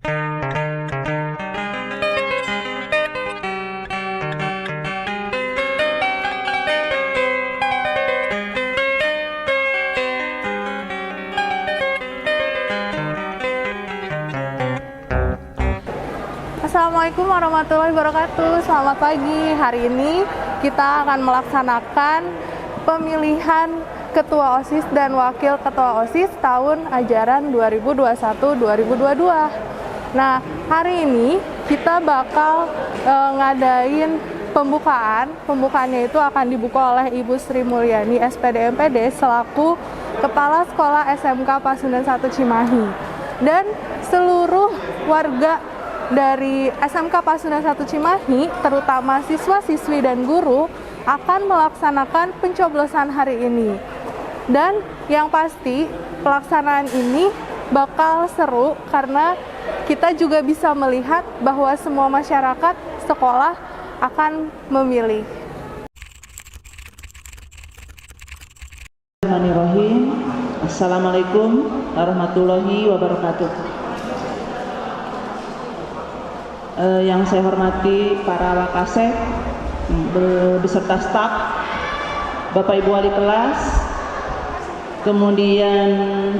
Assalamualaikum warahmatullahi wabarakatuh. Selamat pagi. Hari ini kita akan melaksanakan pemilihan Ketua OSIS dan Wakil Ketua OSIS tahun ajaran 2021-2022. Nah, hari ini kita bakal ngadain pembukaan. Pembukaannya itu akan dibuka oleh Ibu Sri Mulyani, SPD MPD, selaku Kepala Sekolah SMK Pasundan 1 Cimahi. Dan seluruh warga dari SMK Pasundan 1 Cimahi, terutama siswa-siswi dan guru, akan melaksanakan pencoblosan hari ini. Dan yang pasti, pelaksanaan ini bakal seru karena kita juga bisa melihat bahwa semua masyarakat sekolah akan memilih. Bismillahirrahmanirrahim. Assalamualaikum warahmatullahi wabarakatuh. Yang saya hormati para wakasek beserta staf, Bapak Ibu Wali kelas, kemudian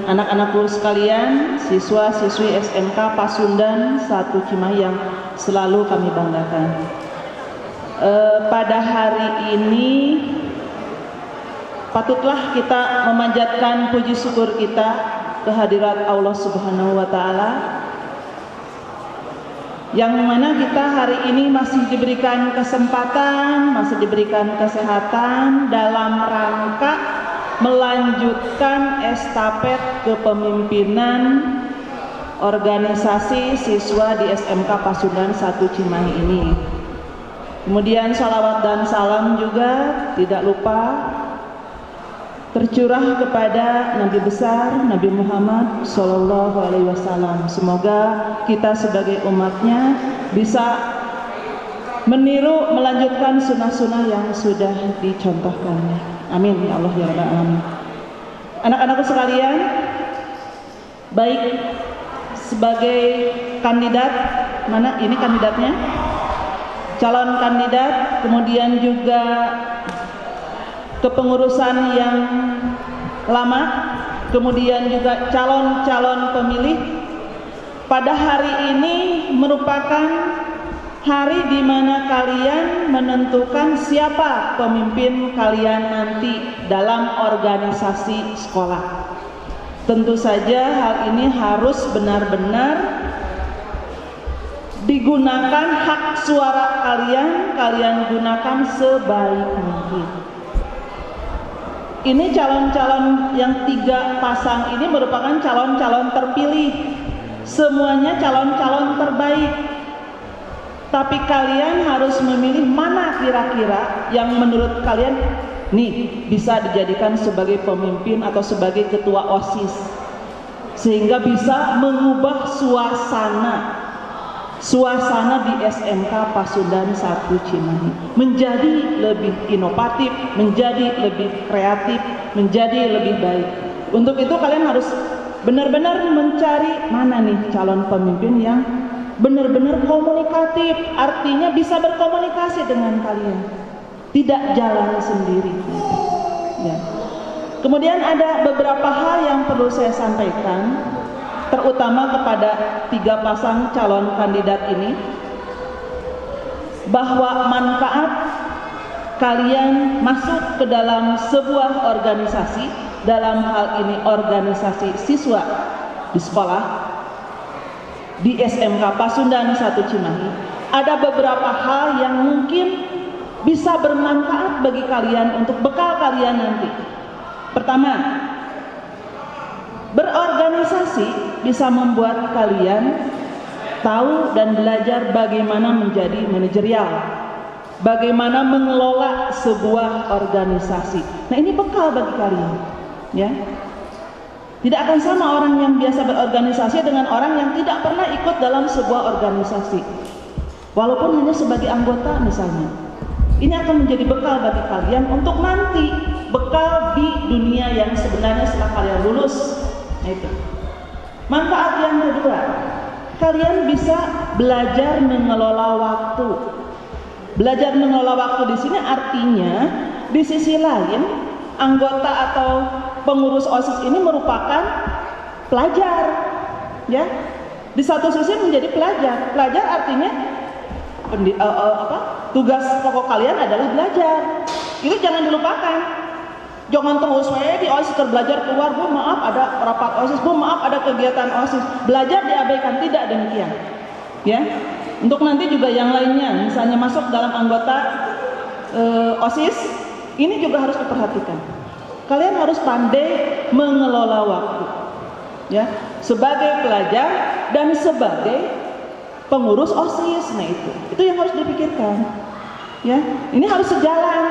anak-anakku sekalian, siswa-siswi SMK Pasundan 1 Cimahi yang selalu kami banggakan. Pada hari ini patutlah kita memanjatkan puji syukur kita kehadirat Allah Subhanahu wa Ta'ala, yang mana kita hari ini masih diberikan kesempatan, masih diberikan kesehatan dalam rangka melanjutkan estafet kepemimpinan organisasi siswa di SMK Pasundan 1 Cimahi ini. Kemudian salawat dan salam juga tidak lupa tercurah kepada Nabi besar Nabi Muhammad Sallallahu Alaihi Wasallam. Semoga kita sebagai umatnya bisa meniru melanjutkan sunnah-sunnah yang sudah dicontohkannya. Amin ya Allah ya Rabbal Alamin. Anak-anakku sekalian, baik sebagai kandidat, mana ini kandidatnya? Calon kandidat, kemudian juga kepengurusan yang lama, kemudian juga calon-calon pemilih. Pada hari ini merupakan hari di mana kalian menentukan siapa pemimpin kalian nanti dalam organisasi sekolah. Tentu saja hal ini harus benar-benar digunakan hak suara kalian gunakan sebaik mungkin. Ini calon-calon yang 3 pasang ini merupakan calon-calon terpilih. Semuanya calon-calon terbaik. Tapi kalian harus memilih mana kira-kira yang menurut kalian nih bisa dijadikan sebagai pemimpin atau sebagai ketua OSIS, sehingga bisa mengubah suasana di SMK Pasundan 1 Cimahi menjadi lebih inovatif, menjadi lebih kreatif, menjadi lebih baik. Untuk itu kalian harus benar-benar mencari mana nih calon pemimpin yang benar-benar komunikatif, artinya bisa berkomunikasi dengan kalian, tidak jalan sendiri. Ya. Kemudian ada beberapa hal yang perlu saya sampaikan, terutama kepada 3 pasang calon kandidat ini, bahwa manfaat kalian masuk ke dalam sebuah organisasi, dalam hal ini organisasi siswa di sekolah di SMK Pasundan 1 Cimahi, ada beberapa hal yang mungkin bisa bermanfaat bagi kalian untuk bekal kalian nanti. Pertama, berorganisasi bisa membuat kalian tahu dan belajar bagaimana menjadi manajerial, bagaimana mengelola sebuah organisasi. Nah, ini bekal bagi kalian, ya. Tidak akan sama orang yang biasa berorganisasi dengan orang yang tidak pernah ikut dalam sebuah organisasi, walaupun hanya sebagai anggota misalnya. Ini akan menjadi bekal bagi kalian untuk nanti, bekal di dunia yang sebenarnya setelah kalian lulus. Nah, itu manfaat yang kedua, kalian bisa belajar mengelola waktu. Belajar mengelola waktu di sini artinya di sisi lain anggota atau pengurus OSIS ini merupakan pelajar, ya. Di satu sisi menjadi pelajar. Pelajar artinya tugas pokok kalian adalah belajar. Itu jangan dilupakan. Jangan terus di OSIS belajar keluar, Bu maaf ada rapat OSIS, Bu maaf ada kegiatan OSIS. Belajar diabaikan, tidak demikian. Ya. Untuk nanti juga yang lainnya, misalnya masuk dalam anggota OSIS, ini juga harus diperhatikan. Kalian harus pandai mengelola waktu, ya, sebagai pelajar dan sebagai pengurus OSIS. Nah itu yang harus dipikirkan, ya. Ini harus sejalan.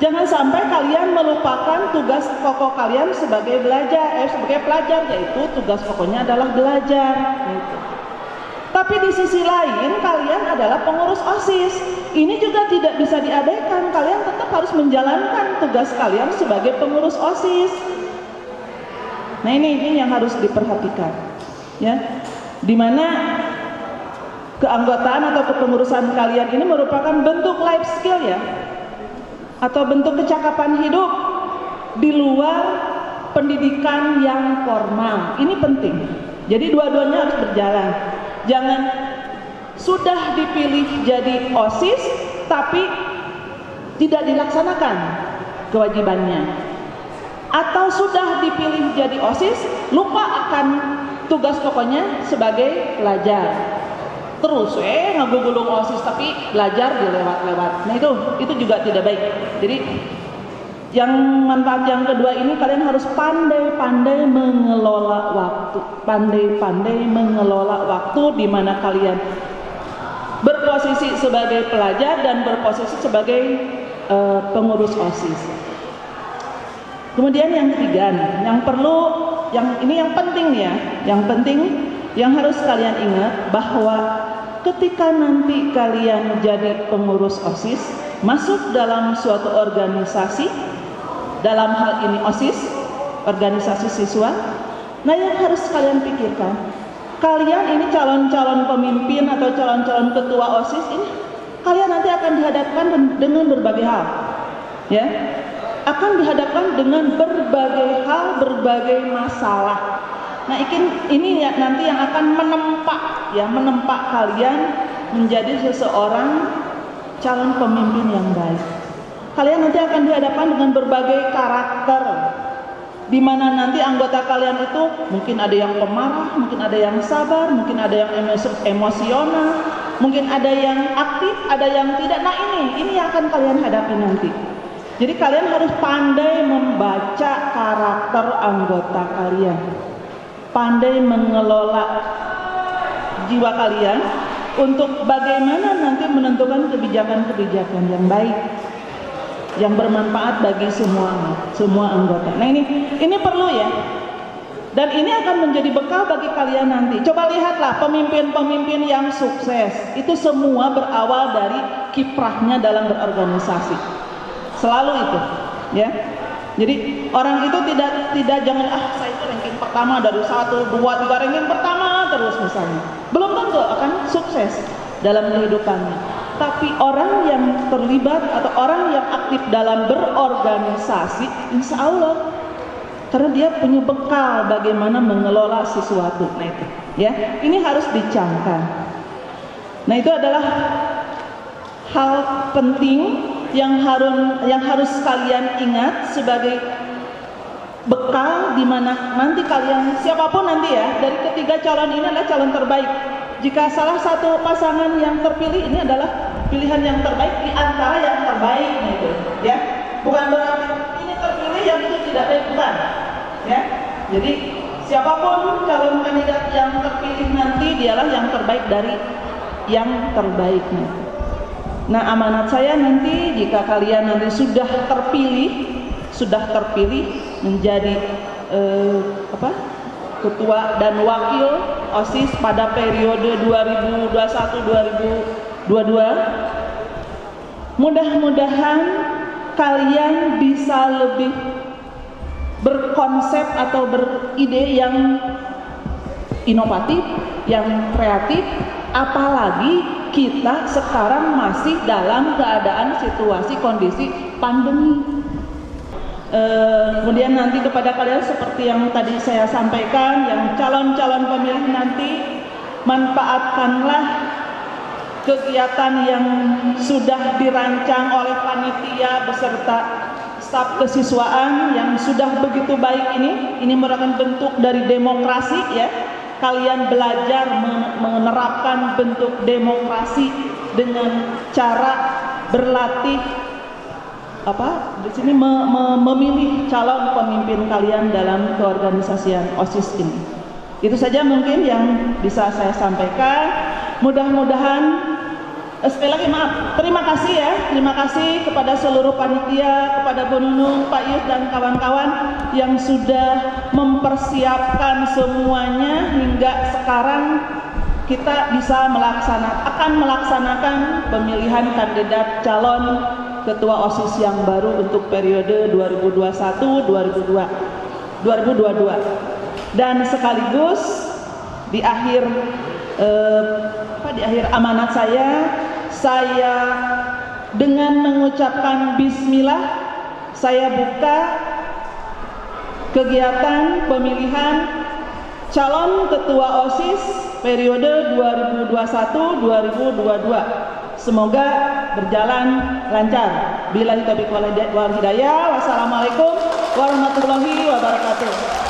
Jangan sampai kalian melupakan tugas pokok kalian sebagai sebagai pelajar, yaitu tugas pokoknya adalah belajar. Gitu. Tapi di sisi lain kalian adalah pengurus OSIS. Ini juga tidak bisa diabaikan. Kalian tetap harus menjalankan tugas kalian sebagai pengurus OSIS. Nah ini yang harus diperhatikan, ya. Dimana keanggotaan atau kepengurusan kalian ini merupakan bentuk life skill, ya, atau bentuk kecakapan hidup di luar pendidikan yang formal. Ini penting. Jadi dua-duanya harus berjalan. Jangan sudah dipilih jadi OSIS tapi tidak dilaksanakan kewajibannya, atau sudah dipilih jadi OSIS lupa akan tugas pokoknya sebagai pelajar. Terus ngagugulung OSIS tapi belajar dilewat-lewat. Nah itu juga tidak baik. Jadi yang manfaat yang kedua ini, kalian harus pandai-pandai mengelola waktu. Pandai-pandai mengelola waktu di mana kalian berposisi sebagai pelajar dan berposisi sebagai pengurus OSIS. Kemudian yang ketiga nih, yang penting nih ya, yang harus kalian ingat bahwa ketika nanti kalian jadi pengurus OSIS, masuk dalam suatu organisasi, dalam hal ini OSIS, organisasi siswa. Nah yang harus kalian pikirkan, kalian ini calon-calon pemimpin atau calon-calon ketua OSIS ini, kalian nanti akan dihadapkan dengan berbagai hal, ya, akan dihadapkan dengan berbagai hal, berbagai masalah. Nah ini nanti yang akan menempa kalian menjadi seseorang calon pemimpin yang baik. Kalian nanti akan dihadapkan dengan berbagai karakter, di mana nanti anggota kalian itu mungkin ada yang pemarah, mungkin ada yang sabar, mungkin ada yang emosional, mungkin ada yang aktif, ada yang tidak. Nah ini yang akan kalian hadapi nanti. Jadi kalian harus pandai membaca karakter anggota kalian, pandai mengelola jiwa kalian untuk bagaimana nanti menentukan kebijakan-kebijakan yang baik, yang bermanfaat bagi semua anggota. Nah ini perlu, ya, dan ini akan menjadi bekal bagi kalian nanti. Coba lihatlah pemimpin-pemimpin yang sukses itu semua berawal dari kiprahnya dalam berorganisasi. Selalu itu, ya. Jadi orang itu tidak jangan saya itu ranking pertama dari 1, 2, 3 ranking pertama terus misalnya. Belum tentu akan sukses dalam kehidupannya. Tapi orang yang terlibat atau orang yang aktif dalam berorganisasi, insya Allah, karena dia punya bekal bagaimana mengelola sesuatu. Nah itu, ya, ini harus dicamkan. Nah itu adalah hal penting yang harus kalian ingat sebagai bekal di mana nanti kalian, siapapun nanti ya, dari ketiga calon ini adalah calon terbaik. Jika salah satu pasangan yang terpilih ini adalah pilihan yang terbaik di antara yang terbaik, gitu, ya. Bukan berarti ini terpilih yang itu tidak baik, bukan, ya. Jadi siapapun calon kandidat yang terpilih nanti dialah yang terbaik dari yang terbaiknya. Nah amanat saya nanti jika kalian nanti sudah terpilih menjadi ketua dan wakil OSIS pada periode 2021-2022, mudah-mudahan kalian bisa lebih berkonsep atau beride yang inovatif, yang kreatif, apalagi kita sekarang masih dalam keadaan situasi kondisi pandemi. Kemudian nanti kepada kalian seperti yang tadi saya sampaikan, yang calon-calon pemilih nanti, manfaatkanlah kegiatan yang sudah dirancang oleh panitia beserta staf kesiswaan yang sudah begitu baik ini. Ini merupakan bentuk dari demokrasi ya. Kalian belajar menerapkan bentuk demokrasi dengan cara berlatih di sini memilih calon pemimpin kalian dalam keorganisasian OSIS ini. Itu saja mungkin yang bisa saya sampaikan. Mudah-mudahan sekali lagi maaf, terima kasih ya, terima kasih kepada seluruh panitia, kepada Bu Nunung, Pak Yus dan kawan-kawan yang sudah mempersiapkan semuanya hingga sekarang kita bisa melaksanakan pemilihan kandidat calon ketua OSIS yang baru untuk periode 2021-2022. Dan sekaligus di akhir amanat saya dengan mengucapkan bismillah, saya buka kegiatan pemilihan calon ketua OSIS periode 2021-2022. Semoga berjalan lancar. Billahi taufiq wal hidayah. Wassalamualaikum warahmatullahi wabarakatuh.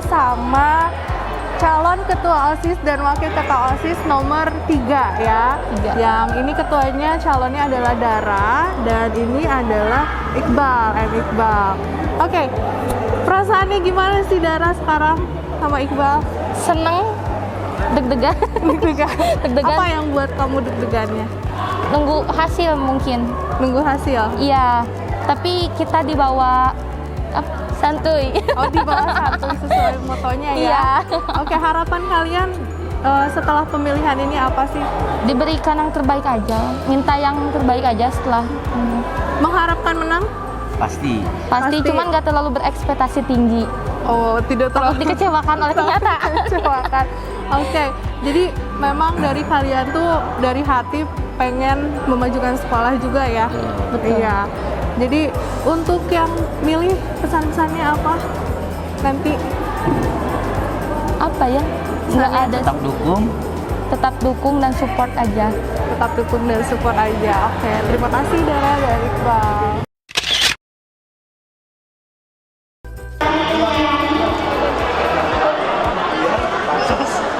Sama calon ketua OSIS dan wakil ketua OSIS nomor 3 ya. Yang ini ketuanya calonnya adalah Dara dan ini adalah Iqbal. Oke. Perasaannya gimana sih Dara sekarang sama Iqbal? Seneng, deg-degan. Deg-degan. Apa yang buat kamu deg-degannya? Nunggu hasil mungkin. Nunggu hasil? Iya. Tapi kita dibawa santuy. Oh, di bawah santuy sesuai motonya ya. Iya. Oke, harapan kalian setelah pemilihan ini apa sih? Diberikan yang terbaik aja, minta yang terbaik aja setelah. Mengharapkan menang? Pasti. Cuman nggak terlalu berekspektasi tinggi. Oh, tidak terlalu dikecewakan oleh kenyataan. Dikecewakan. Oke, jadi memang dari kalian tuh dari hati pengen memajukan sekolah juga ya? Betul. Iya. Jadi untuk yang milih pesan-pesannya apa nanti? Apa ya? Nggak ada. Tetap dukung dan support aja. Tetap dukung dan support aja. Oke, terima kasih Dara dari Iqbal. Iya, makasih.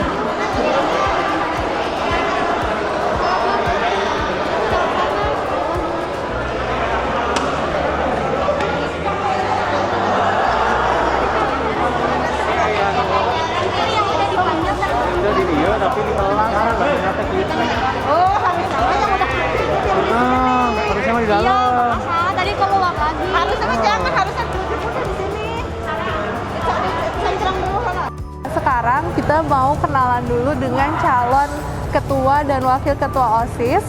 perkenalan dulu dengan calon ketua dan wakil ketua OSIS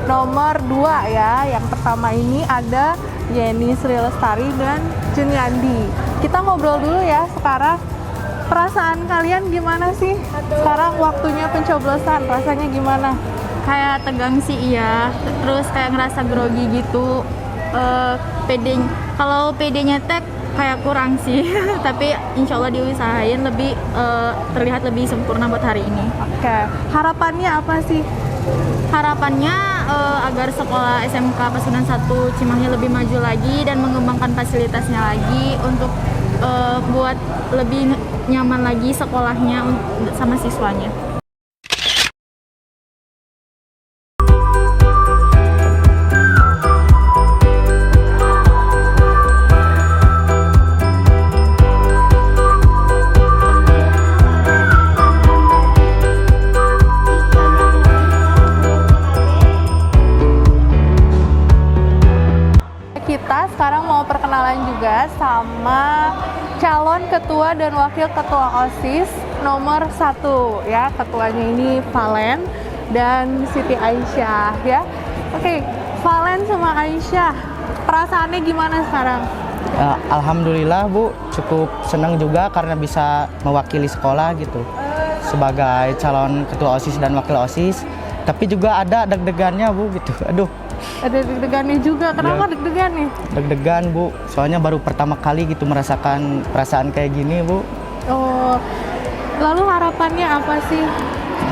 nomor 2 ya. Yang pertama ini ada Yeni Sri Lestari dan Junyandi. Kita ngobrol dulu ya sekarang. Perasaan kalian gimana sih? Sekarang waktunya pencoblosan, rasanya gimana? Kayak tegang sih iya, terus kayak ngerasa grogi gitu. Kalau PD-nya tek kayak kurang sih, tapi insya Allah diusahain lebih terlihat lebih sempurna buat hari ini. Oke, harapannya apa sih? Harapannya agar sekolah SMK Pasundan 1 Cimahi lebih maju lagi dan mengembangkan fasilitasnya lagi untuk buat lebih nyaman lagi sekolahnya sama siswanya. Kita sekarang mau perkenalan juga sama calon ketua dan wakil ketua OSIS nomor 1 ya. Ketuanya ini Valen dan Siti Aisyah ya. Oke, Valen sama Aisyah, perasaannya gimana sekarang? Alhamdulillah Bu, cukup senang juga karena bisa mewakili sekolah gitu sebagai calon ketua OSIS dan wakil OSIS. Tapi juga ada deg-degannya Bu gitu. Aduh, Ada deg-degannya juga. Kenapa Ya. deg-degan nih? deg-degan Bu. Soalnya baru pertama kali gitu merasakan perasaan kayak gini Bu. Oh, lalu harapannya apa sih?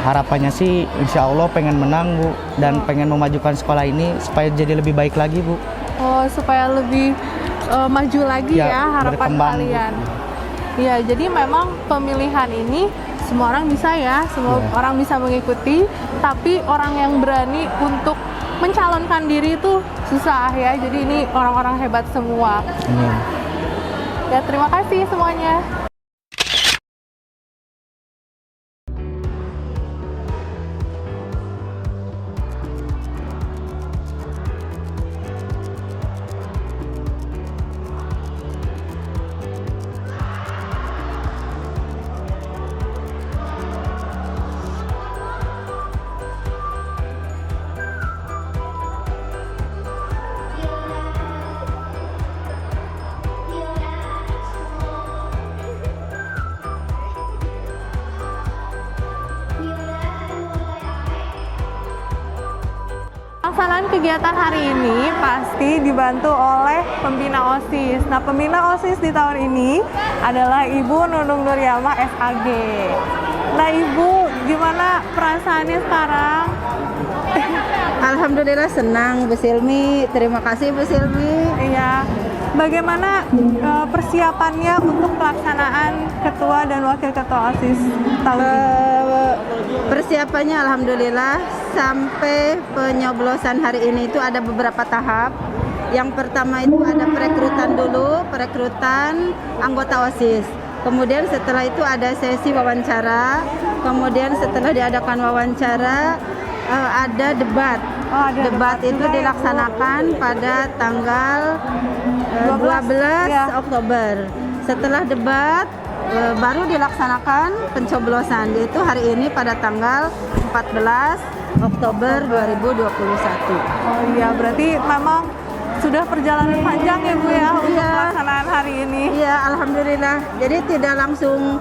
Harapannya sih insya Allah pengen menang Bu, dan pengen memajukan sekolah ini supaya jadi lebih baik lagi Bu. Oh, supaya lebih maju lagi Ya, ya harapan berkembang, Bu. kalian. Ya, jadi memang pemilihan ini semua orang bisa ya, semua Ya. orang bisa mengikuti, tapi orang yang berani untuk mencalonkan diri itu susah ya. Jadi ini orang-orang hebat semua. Amin. Ya, terima kasih semuanya. Pelaksanaan kegiatan hari ini pasti dibantu oleh pembina OSIS. Nah, pembina OSIS di tahun ini adalah Ibu Nunung Nuryama SAG. Nah, Ibu, gimana perasaannya sekarang? Alhamdulillah senang Bu Silmi, terima kasih Bu Silmi. Iya. Bagaimana persiapannya untuk pelaksanaan ketua dan wakil ketua OSIS tahun ini? Persiapannya alhamdulillah sampai penyoblosan hari ini itu ada beberapa tahap. Yang pertama itu ada perekrutan dulu, perekrutan anggota OSIS. Kemudian setelah itu ada sesi wawancara. Kemudian setelah diadakan wawancara ada debat. Oh, ada debat itu juga ya, Bu. dilaksanakan pada tanggal 12 ya. Oktober. Setelah debat baru dilaksanakan pencoblosan, yaitu hari ini pada tanggal 14 Oktober 2021. Oh iya, berarti memang sudah perjalanan panjang ya Bu ya untuk Iya. pelaksanaan hari ini. Iya, alhamdulillah. Jadi tidak langsung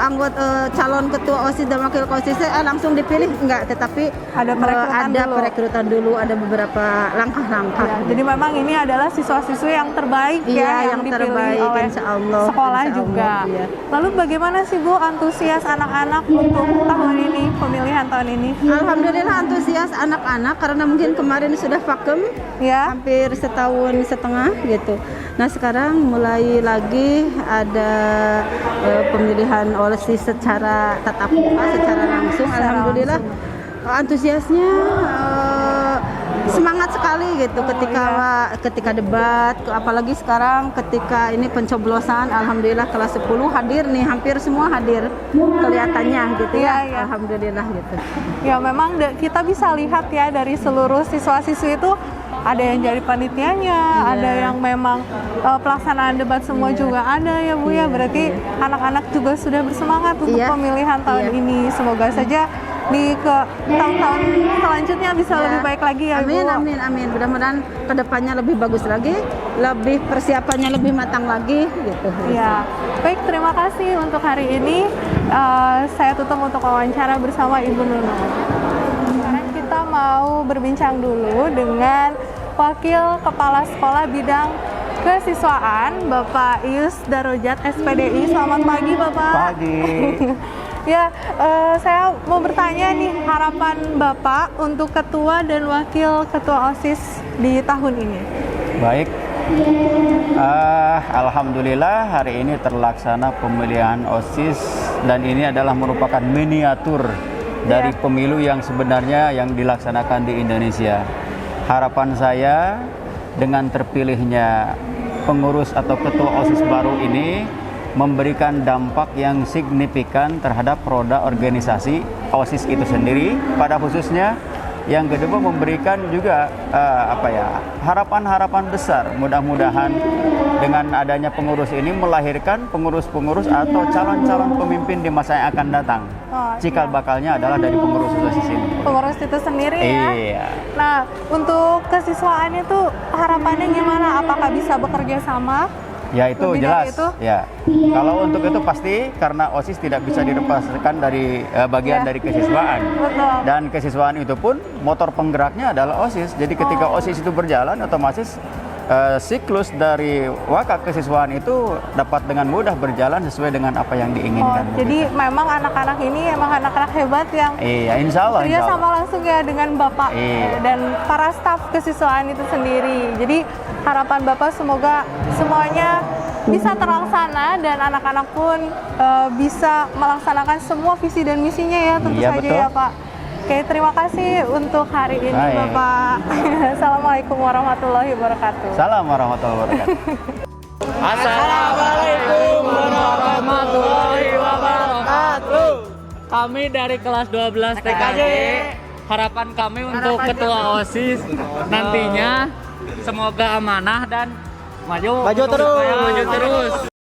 anggota calon ketua OSIS dan wakil OSIS langsung dipilih, enggak, tetapi Ada perekrutan ada dulu. perekrutan dulu, ada beberapa langkah-langkah. Ya, jadi memang ini adalah siswa-siswi yang terbaik Iya, ya yang dipilih terbaik, oleh insya Allah, sekolah insya juga. Allah, iya. Lalu bagaimana sih Bu antusias anak-anak untuk tahun ini, pemilihan tahun ini? Alhamdulillah antusias anak-anak karena mungkin kemarin sudah vakum Ya. hampir setahun setengah gitu. Nah sekarang mulai lagi ada pemilihan OSIS secara tatap muka, secara langsung. Secara Alhamdulillah antusiasnya semangat sekali gitu ketika debat, apalagi sekarang ketika ini pencoblosan. Alhamdulillah kelas 10 hadir nih, hampir semua hadir kelihatannya gitu Iya, ya. iya. Alhamdulillah gitu. Ya memang kita bisa lihat ya dari seluruh siswa-siswi itu ada yang jadi panitianya, ada yang memang pelaksanaan debat semua juga ada ya Bu ya. Berarti anak-anak juga sudah bersemangat untuk pemilihan tahun ini. Semoga saja di tahun-tahun selanjutnya bisa lebih baik lagi ya Amin, Bu. amin, amin. Mudah-mudahan kedepannya lebih bagus lagi, lebih persiapannya lebih matang lagi gitu. Ya, baik, terima kasih untuk hari ini. Saya tutup untuk wawancara bersama Ibu Nunung. Sekarang kita mau berbincang dulu dengan Wakil Kepala Sekolah Bidang Kesiswaan, Bapak Ius Darojat SPDI. Selamat pagi, Bapak. Pagi. Ya, saya mau bertanya nih, harapan Bapak untuk Ketua dan Wakil Ketua OSIS di tahun ini. Baik. Alhamdulillah hari ini terlaksana pemilihan OSIS dan ini adalah merupakan miniatur dari pemilu yang sebenarnya yang dilaksanakan di Indonesia. Harapan saya dengan terpilihnya pengurus atau ketua OSIS baru ini memberikan dampak yang signifikan terhadap roda organisasi OSIS itu sendiri pada khususnya. Yang kedua memberikan juga harapan-harapan besar. Mudah-mudahan dengan adanya pengurus ini melahirkan pengurus-pengurus atau calon-calon pemimpin di masa yang akan datang. Cikal bakalnya adalah dari pengurus OSIS ini. Pengurus itu sendiri ya. Iya. Nah, untuk kesiswaan itu harapannya gimana? Apakah bisa bekerja sama? Ya itu Lebih jelas. dari itu? Ya. Kalau untuk itu pasti karena OSIS tidak bisa dilepaskan dari bagian dari kesiswaan. Betul. Dan kesiswaan itu pun motor penggeraknya adalah OSIS. Jadi ketika OSIS itu berjalan otomatis siklus dari wakak kesiswaan itu dapat dengan mudah berjalan sesuai dengan apa yang diinginkan. Jadi memang anak-anak ini emang anak-anak hebat yang Iya, insya Allah. kerja sama langsung ya dengan Bapak dan para staf kesiswaan itu sendiri. Jadi harapan Bapak semoga semuanya bisa terlaksana dan anak-anak pun bisa melaksanakan semua visi dan misinya ya tentu Iya, saja betul. ya Pak. Oke, terima kasih untuk hari ini Baik. Bapak. Assalamualaikum warahmatullahi wabarakatuh. Salam warahmatullahi wabarakatuh. Assalamualaikum warahmatullahi wabarakatuh. Kami dari kelas 12 TKJ. Harapan kami untuk ketua OSIS nantinya semoga amanah dan maju terus.